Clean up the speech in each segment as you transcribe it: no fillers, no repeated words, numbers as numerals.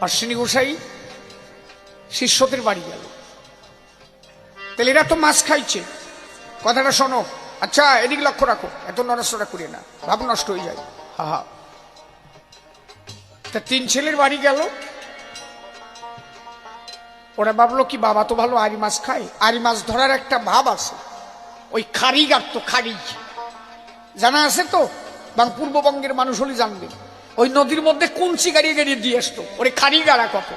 অশ্বিনী গোসাই শিষ্যদের বাড়ি গেল। তাহলে এরা তো মাছ খাইছে, কথাটা শোনো, আচ্ছা এদিকে লক্ষ্য রাখো, এত নড়াচড়া করিয়ে না, ভাব নষ্ট হয়ে যায়। হা হা। তা তিন ছেলের বাড়ি গেল। ওরা ভাবলো কি বাবা তো ভালো আড়ি মাছ খায়, আড়ি মাছ ধরার একটা ভাব আছে, ওই খাড়ি গাড়তো, খাড়ি জানা আছে তো, পূর্ববঙ্গের মানুষ হলে জানবে, ওই নদীর মধ্যে কুঞ্চি গাড়িয়ে গাড়িয়ে দিয়ে আসতো, ওরে খাড়ি গাড়া কত,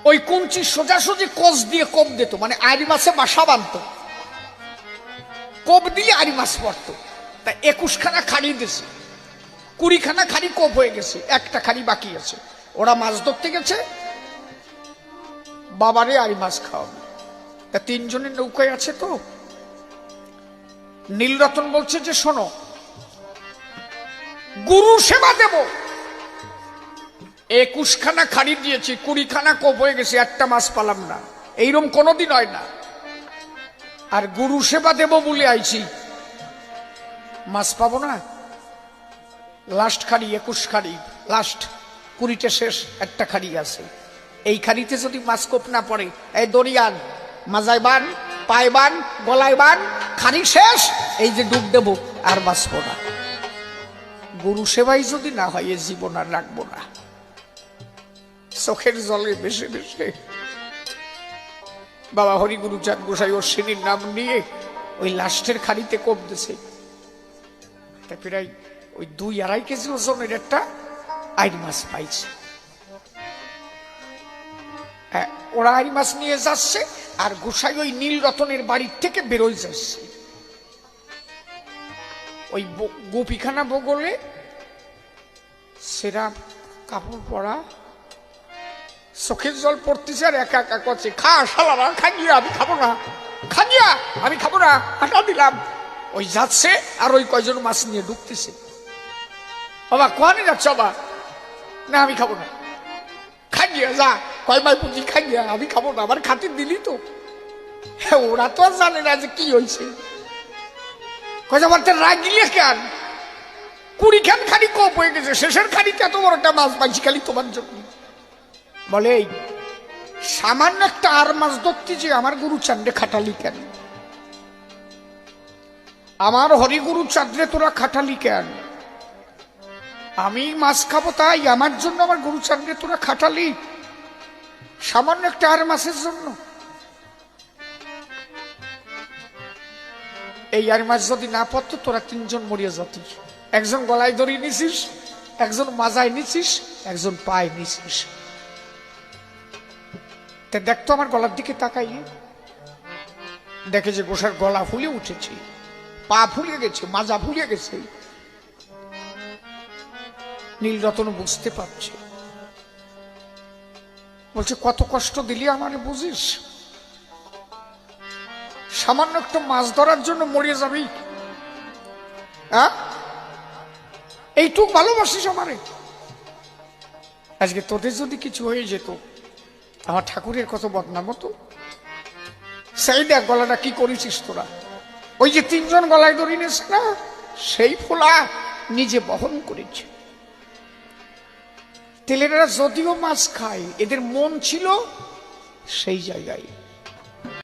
ওই কুঞ্চি সোজাসুজি কোচ দিয়ে কোপ দিত, মানে আড়ি মাছে বাসা বাঁধত, কোপ দিয়ে আড়ি মাছ পড়তো। তা 21খানা খাড়ি দিয়েছে, 20খানা খাড়ি কোপ হয়ে গেছে, একটা খাড়ি বাকি আছে। ওরা মাছ ধরতে গেছে, বাবারে আড়ি মাছ খাওয়াবে। তা তিনজনের নৌকায় আছে তো, নীলরতন বলছে যে শোনো, গুরু সেবা দেব, 21খানা খাড়ি দিয়েছি, 20খানা কোপ হয়ে গেছে, একটা মাছ পালাম না, এইরকম কোনোদিন হয় না। আর গুরু সেবা দেব বলে আইছি, মাছ পাবো না। লাস্ট খাড়ি 21 খাড়ি, লাস্ট 20টা শেষ, একটা খাড়ি আছে, এই খাড়িতে যদি মাছ কোপ না পড়ে, এই দরিয়ান মাজায় বান, পায় বান, গলায় বান, খাড়ি শেষ, এই যে ডুব দেব, আর বাঁচবো না। গুরু সেবাই যদি না হয়, এ জীবন আর রাখবো না। চোখের জলে ভেসে ভেসে বাবা হরিগুরুচাঁদ গোসাই অশ্বিনীর নাম নিয়ে ওই লাস্টের খাড়িতে কোপ দিছে। প্রায় ওই 2-2.5 কেজি ওজনের একটা আইড় মাছ পাইছে। ওরা আইড় মাছ নিয়ে যাচ্ছে, আর গোসাই ওই নীলরতনের বাড়ির থেকে বেরোয় যাচ্ছে। ওই গোপীখানা বগলে সেরা কাপড় পরা, চোখের জল পড়তেছে, আর একা একা করছে, খা শালারা, খাইয়া আমি খাবো না, খাইয়া আমি খাবো না, হাঁটা দিলাম। ওই যাচ্ছে, আর ওই কয়জন মাছ নিয়ে ঢুকতেছে। বাবা কোয়ানে যাচ্ছ? বাবা না আমি খাবো না, খাইয়া যা, কয় মাই পুঁজি খাইয়া, আমি খাবো না, আমার খাতির দিলি তো। হ্যাঁ, ওরা তো আর জানে না যে কি হয়েছে। কয়টা রাগিলে কেন, 20খান খালি কোপ হয়ে গেছে, শেষের খালিতে এত বড় একটা মাছ পাইছি খালি তোমার জন্য। বলে এই সামান্য একটা আর মাছ ধরতে যে আমার গুরু চাঁদে খাটালি কেন, আমার হরিগুরু চাঁদে তোরা খাটালি কেন? আমি মাছ খাবো তাই আমার জন্য আমার গুরু চাঁদে তোরা খাটালি, সামান্য একটা আর মাছের জন্য? এই আর মাছ যদি না পড়তো, তোরা তিনজন মরিয়া যেতি। একজন গলায় দড়ি নিছিস, একজন মাজায় নিছিস, একজন পায়ে নিছিস। দেখতো আমার গলার দিকে তাকাইয়ে, দেখে যে গোসার গলা ফুলে উঠেছে, পা ফুলে গেছে, মাজা ফুলে গেছে। নীলরতন বুঝতে পারছে, বলছে কত কষ্ট দিলি আমারে বুঝিস? সামান্য একটা মাছ ধরার জন্য মরিয়ে যাবি? হ্যাঁ, এইটুক ভালোবাসিস আমারে? আজকে তোদের যদি কিছু হয়ে যেত, আমার ঠাকুরের কত বদনাম হতো। সেই দেখ গলাটা কি করেছিস তোরা। ওই যে তিনজন গলায় দড়ি নিয়েছে না, সেই ফোলা নিজে বহন করেছে। তেলেরা যদিও মাছ খায়, এদের মন ছিল সেই জায়গায়।